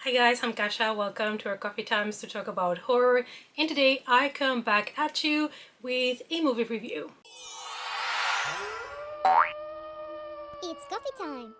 Hi guys, I'm Kasha. Welcome to our coffee times to talk about horror. And today I come back at you with a movie review. It's coffee time.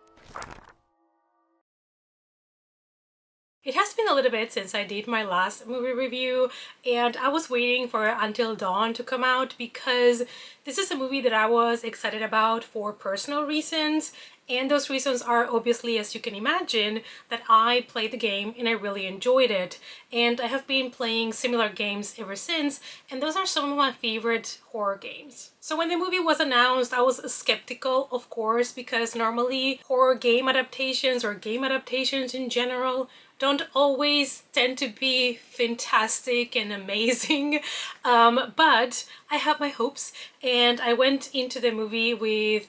It has been a little bit since I did my last movie review, and I was waiting for Until Dawn to come out because this is a movie that I was excited about for personal reasons. And those reasons are obviously, as you can imagine, that I played the game and I really enjoyed it. And I have been playing similar games ever since, and those are some of my favorite horror games. So when the movie was announced, I was skeptical, of course, because normally horror game adaptations or game adaptations in general don't always tend to be fantastic and amazing. But I have my hopes, and I went into the movie with,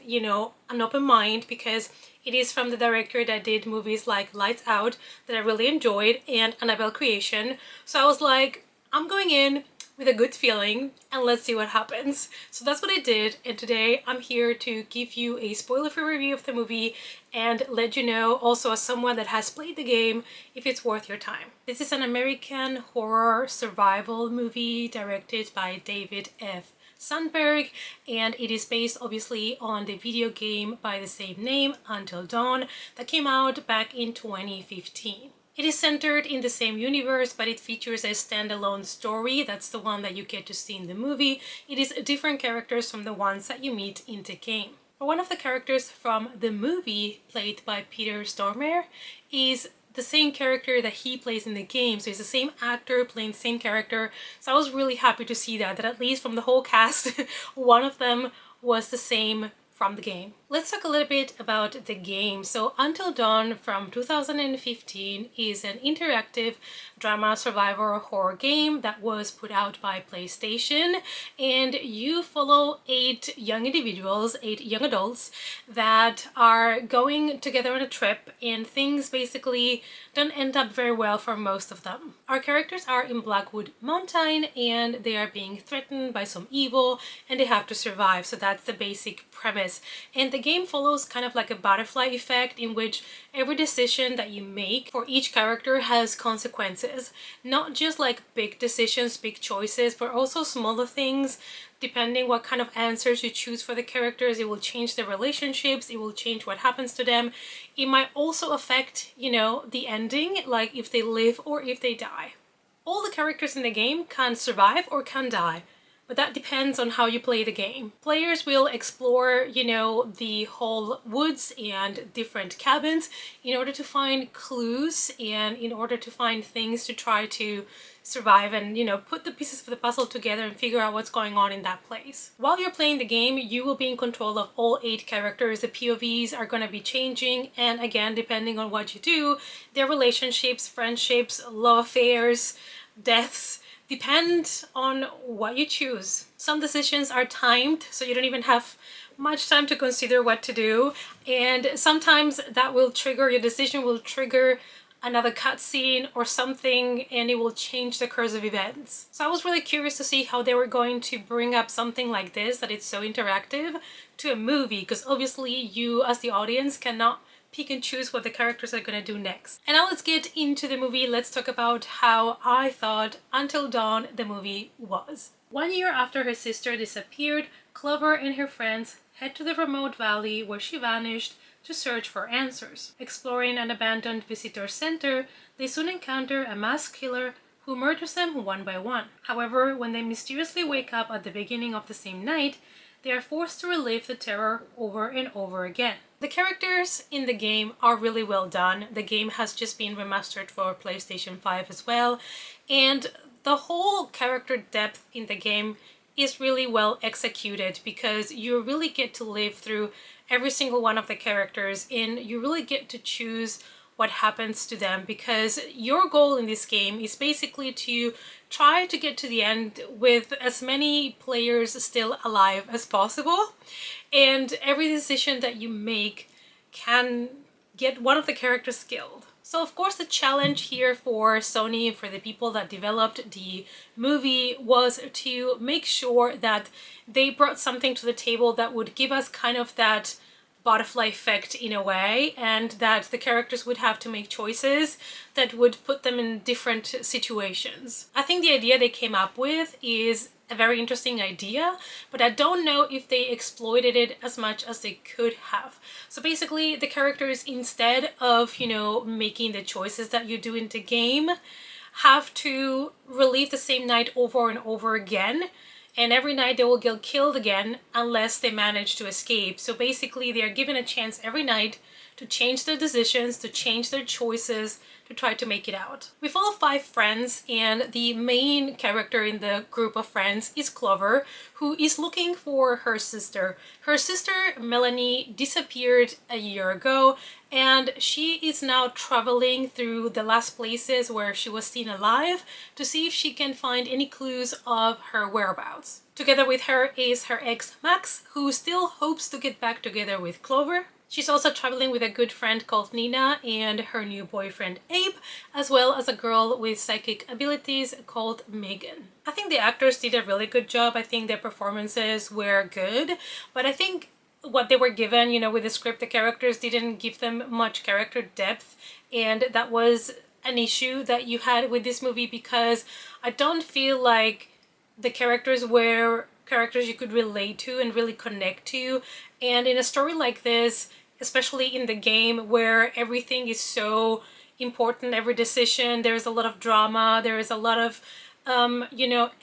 an open mind because it is from the director that did movies like Lights Out that I really enjoyed and Annabelle Creation. So I was like, I'm going in with a good feeling and let's see what happens. So that's what I did, and today I'm here to give you a spoiler-free review of the movie and let you know, also as someone that has played the game, if it's worth your time. This is an American horror survival movie directed by David F. Sandberg, and it is based obviously on the video game by the same name, Until Dawn, that came out back in 2015. It is centered in the same universe, but it features a standalone story. That's the one that you get to see in the movie. It is different characters from the ones that you meet in the game. One of the characters from the movie, played by Peter Stormare, is the same character that he plays in the game. So it's the same actor playing the same character. So I was really happy to see that at least from the whole cast, one of them was the same from the game. Let's talk a little bit about the game. So Until Dawn from 2015 is an interactive drama survivor horror game that was put out by PlayStation, and you follow 8 young individuals, 8 young adults that are going together on a trip, and things basically don't end up very well for most of them. Our characters are in Blackwood Mountain and they are being threatened by some evil and they have to survive. So that's the basic premise. And the game follows kind of like a butterfly effect in which every decision that you make for each character has consequences. Not just like big decisions, big choices, but also smaller things. Depending what kind of answers you choose for the characters, it will change the relationships, it will change what happens to them. It might also affect, the ending, like if they live or if they die. All the characters in the game can survive or can die, but that depends on how you play the game. Players will explore, the whole woods and different cabins in order to find clues and in order to find things to try to survive and, put the pieces of the puzzle together and figure out what's going on in that place. While you're playing the game, you will be in control of all 8 characters. The POVs are going to be changing, and again, depending on what you do, their relationships, friendships, love affairs, deaths, depend on what you choose. Some decisions are timed, so you don't even have much time to consider what to do, and sometimes that will trigger, your decision will trigger another cutscene or something, and it will change the course of events. So I was really curious to see how they were going to bring up something like this, that it's so interactive, to a movie, because obviously you as the audience cannot pick and choose what the characters are gonna do next. And now let's get into the movie. Let's talk about how I thought Until Dawn the movie was. 1 year after her sister disappeared, Clover and her friends head to the remote valley where she vanished to search for answers. Exploring an abandoned visitor center, they soon encounter a mass killer who murders them one by one. However, when they mysteriously wake up at the beginning of the same night, they are forced to relive the terror over and over again. The characters in the game are really well done. The game has just been remastered for PlayStation 5 as well, and the whole character depth in the game is really well executed because you really get to live through every single one of the characters and you really get to choose what happens to them, because your goal in this game is basically to try to get to the end with as many players still alive as possible, and every decision that you make can get one of the characters killed. So of course the challenge here for Sony and for the people that developed the movie was to make sure that they brought something to the table that would give us kind of that butterfly effect in a way, and that the characters would have to make choices that would put them in different situations. I think the idea they came up with is a very interesting idea, but I don't know if they exploited it as much as they could have. So basically, the characters, instead of, making the choices that you do in the game, have to relive the same night over and over again. And every night they will get killed again unless they manage to escape. So basically, they are given a chance every night to change their decisions, to change their choices, to try to make it out. We follow 5 friends, and the main character in the group of friends is Clover, who is looking for her sister. Her sister, Melanie, disappeared a year ago, and she is now traveling through the last places where she was seen alive to see if she can find any clues of her whereabouts. Together with her is her ex Max, who still hopes to get back together with Clover. She's also traveling with a good friend called Nina and her new boyfriend Abe, as well as a girl with psychic abilities called Megan. I think the actors did a really good job. I think their performances were good, but I think what they were given, with the script, the characters didn't give them much character depth, and that was an issue that you had with this movie, because I don't feel like the characters were characters you could relate to and really connect to. And in a story like this, especially in the game where everything is so important, every decision, there's a lot of drama, there is a lot of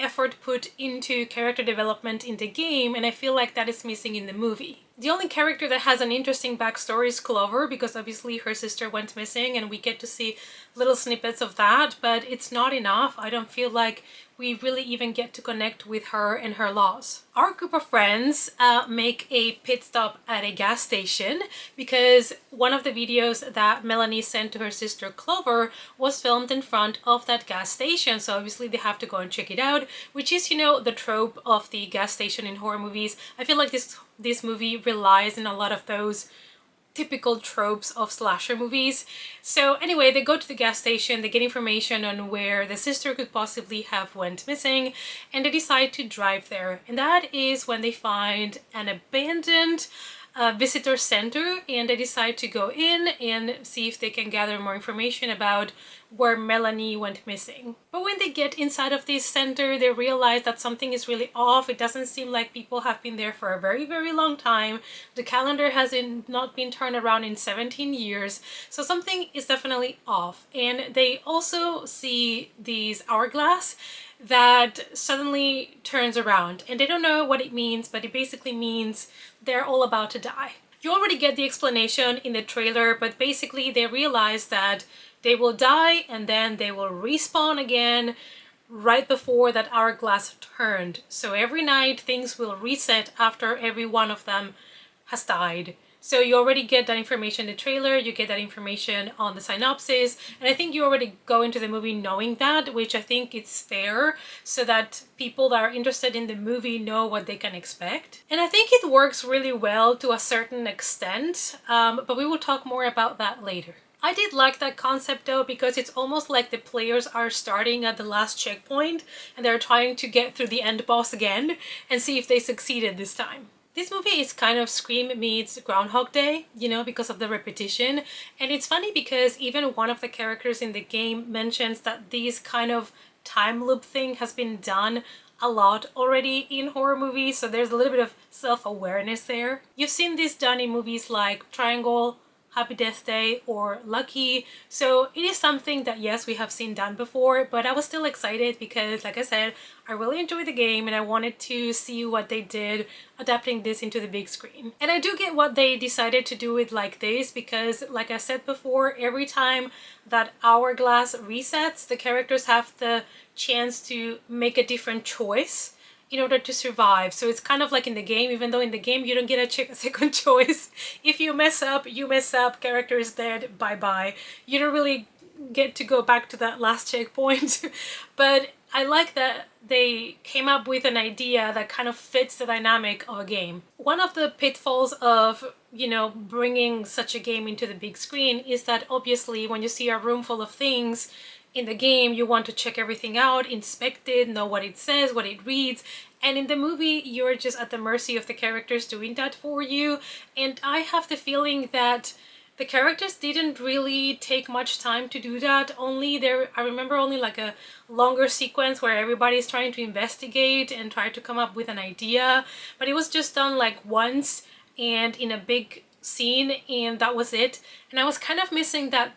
effort put into character development in the game, and I feel like that is missing in the movie. The only character that has an interesting backstory is Clover, because obviously her sister went missing and we get to see little snippets of that, but it's not enough. I don't feel like we really even get to connect with her and her loss. Our group of friends make a pit stop at a gas station because one of the videos that Melanie sent to her sister Clover was filmed in front of that gas station, so obviously they have to go and check it out, which is, the trope of the gas station in horror movies. I feel like this movie relies on a lot of those typical tropes of slasher movies. So anyway, they go to the gas station, they get information on where the sister could possibly have went missing, and they decide to drive there. And that is when they find an abandoned visitor center, and they decide to go in and see if they can gather more information about where Melanie went missing. But when they get inside of this center, they realize that something is really off. It doesn't seem like people have been there for a very, very long time. The calendar has not been turned around in 17 years, so something is definitely off. And they also see these hourglass that suddenly turns around, and they don't know what it means, but it basically means they're all about to die. You already get the explanation in the trailer, but basically they realize that they will die and then they will respawn again right before that hourglass turned. So every night things will reset after every one of them has died. So you already get that information in the trailer, you get that information on the synopsis, and I think you already go into the movie knowing that, which I think it's fair, so that people that are interested in the movie know what they can expect. And I think it works really well to a certain extent, but we will talk more about that later. I did like that concept though, because it's almost like the players are starting at the last checkpoint and they're trying to get through the end boss again and see if they succeeded this time. This movie is kind of Scream meets Groundhog Day, because of the repetition. And it's funny because even one of the characters in the game mentions that this kind of time loop thing has been done a lot already in horror movies, so there's a little bit of self-awareness there. You've seen this done in movies like Triangle, Happy Death Day, or Lucky, so it is something that yes, we have seen done before, but I was still excited because, like I said, I really enjoyed the game and I wanted to see what they did adapting this into the big screen. And I do get what they decided to do it like this, because like I said before, every time that hourglass resets, the characters have the chance to make a different choice in order to survive. So it's kind of like in the game, even though in the game you don't get a second choice. If you mess up, you mess up, character is dead, bye-bye. You don't really get to go back to that last checkpoint. But I like that they came up with an idea that kind of fits the dynamic of a game. One of the pitfalls of, bringing such a game into the big screen is that obviously when you see a room full of things in the game, you want to check everything out, inspect it, know what it says, what it reads. And in the movie, you're just at the mercy of the characters doing that for you. And I have the feeling that the characters didn't really take much time to do that. I remember only like a longer sequence where everybody's trying to investigate and try to come up with an idea, but it was just done like once and in a big scene, and that was it. And I was kind of missing that,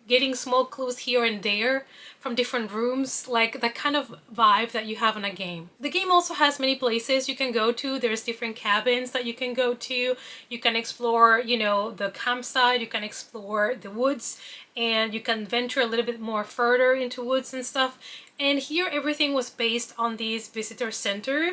getting small clues here and there from different rooms, like that kind of vibe that you have in a game. The game also has many places you can go to. There's different cabins that you can go to. You can explore, the campsite, you can explore the woods, and you can venture a little bit more further into woods and stuff. And here everything was based on this visitor center.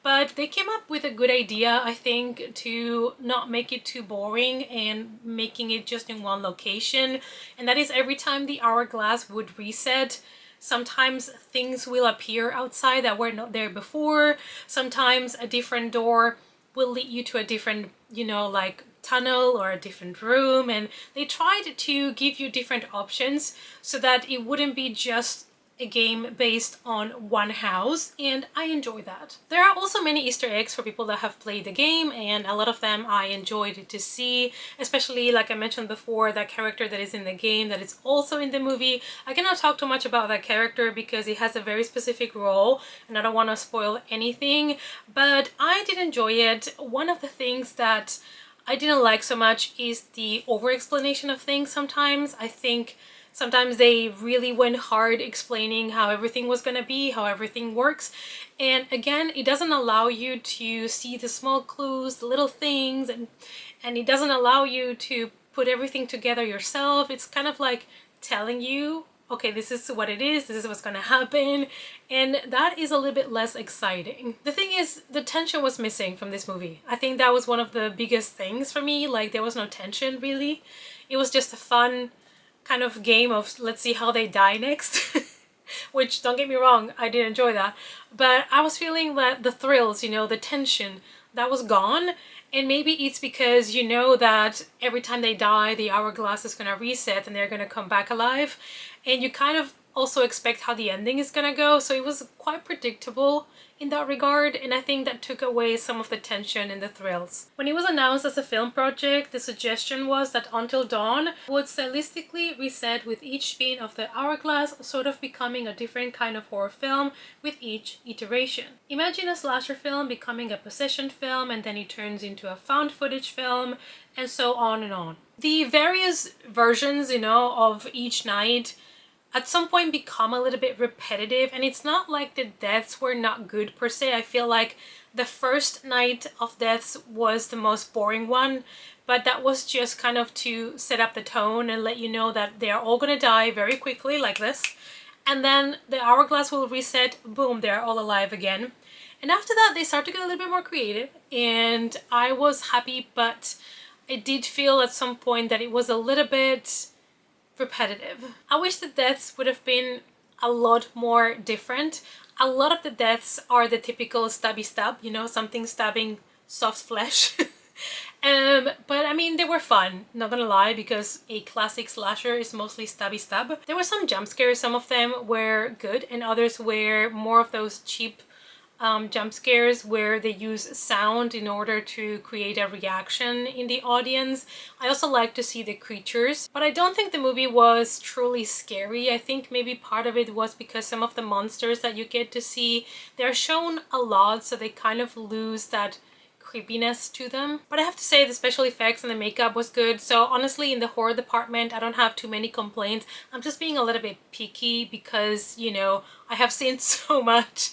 But they came up with a good idea, I think, to not make it too boring and making it just in one location. And that is every time the hourglass would reset, sometimes things will appear outside that were not there before. Sometimes a different door will lead you to a different, like tunnel or a different room. And they tried to give you different options so that it wouldn't be just a game based on one house, and I enjoy that. There are also many Easter eggs for people that have played the game, and a lot of them I enjoyed to see, especially like I mentioned before, that character that is in the game that is also in the movie. I cannot talk too much about that character because it has a very specific role and I don't want to spoil anything, but I did enjoy it. One of the things that I didn't like so much is the over-explanation of things sometimes. I think sometimes they really went hard explaining how everything was gonna be, how everything works. And again, it doesn't allow you to see the small clues, the little things, and it doesn't allow you to put everything together yourself. It's kind of like telling you, okay, this is what it is, this is what's gonna happen, and that is a little bit less exciting. The thing is, the tension was missing from this movie. I think that was one of the biggest things for me. Like, there was no tension really. It was just a fun kind of game of let's see how they die next. Which, don't get me wrong, I did enjoy that, but I was feeling that the thrills, the tension, that was gone. And maybe it's because that every time they die, the hourglass is gonna reset and they're gonna come back alive, and you kind of also expect how the ending is gonna go, so it was quite predictable in that regard, and I think that took away some of the tension and the thrills. When it was announced as a film project, the suggestion was that Until Dawn would stylistically reset with each spin of the hourglass, sort of becoming a different kind of horror film with each iteration. Imagine a slasher film becoming a possession film, and then it turns into a found footage film, and so on and on. The various versions, of each night at some point become a little bit repetitive, and it's not like the deaths were not good per se. I feel like the first night of deaths was the most boring one, but that was just kind of to set up the tone and let you know that they are all gonna die very quickly like this, and then the hourglass will reset, boom, they're all alive again. And after that they start to get a little bit more creative, and I was happy, but I did feel at some point that it was a little bit repetitive. I wish the deaths would have been a lot more different. A lot of the deaths are the typical stabby stab, something stabbing soft flesh. But I mean, they were fun, not gonna lie, because a classic slasher is mostly stabby stab. There were some jump scares, some of them were good, and others were more of those cheap jump scares where they use sound in order to create a reaction in the audience. I also like to see the creatures, but I don't think the movie was truly scary. I think maybe part of it was because some of the monsters that you get to see, they're shown a lot, so they kind of lose that creepiness to them. But I have to say the special effects and the makeup was good, so honestly in the horror department I don't have too many complaints. I'm just being a little bit picky because I have seen so much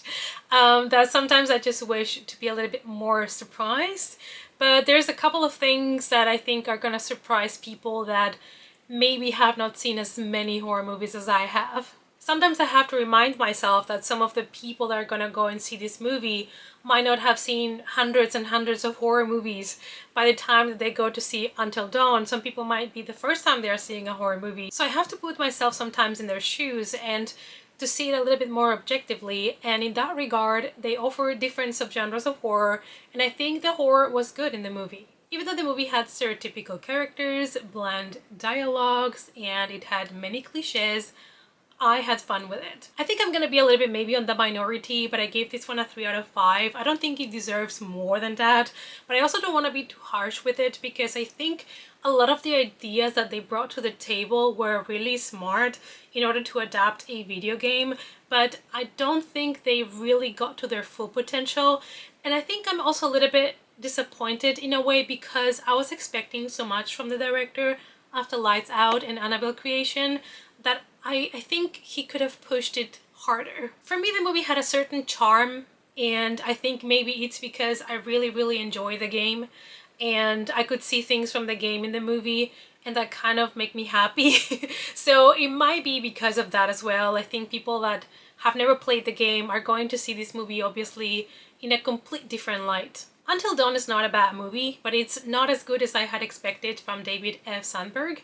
that sometimes I just wish to be a little bit more surprised. But there's a couple of things that I think are gonna surprise people that maybe have not seen as many horror movies as I have. Sometimes I have to remind myself that some of the people that are gonna go and see this movie might not have seen hundreds and hundreds of horror movies by the time that they go to see Until Dawn. Some people might be the first time they're seeing a horror movie. So I have to put myself sometimes in their shoes, and to see it a little bit more objectively, and in that regard, they offer different subgenres of horror, and I think the horror was good in the movie. Even though the movie had stereotypical characters, bland dialogues, and it had many cliches, I had fun with it. I think I'm gonna be a little bit maybe on the minority, but I gave this one a 3 out of 5. I don't think it deserves more than that, but I also don't want to be too harsh with it because I think a lot of the ideas that they brought to the table were really smart in order to adapt a video game, but I don't think they really got to their full potential. And I think I'm also a little bit disappointed in a way because I was expecting so much from the director after Lights Out and Annabelle Creation that I think he could have pushed it harder. For me, the movie had a certain charm, and I think maybe it's because I really enjoy the game and I could see things from the game in the movie, and that kind of make me happy. So it might be because of that as well. I think people that have never played the game are going to see this movie obviously in a complete different light. Until Dawn is not a bad movie, but it's not as good as I had expected from David F. Sandberg.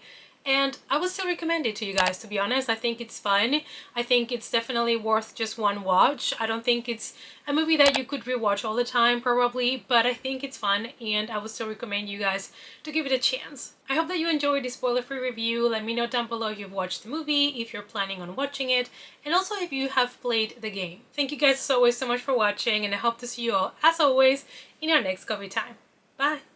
And I would still recommend it to you guys, to be honest. I think it's fun. I think it's definitely worth just one watch. I don't think it's a movie that you could rewatch all the time, probably, but I think it's fun and I would still recommend you guys to give it a chance. I hope that you enjoyed this spoiler-free review. Let me know down below if you've watched the movie, if you're planning on watching it, and also if you have played the game. Thank you guys as always so much for watching, and I hope to see you all, as always, in our next coffee time. Bye!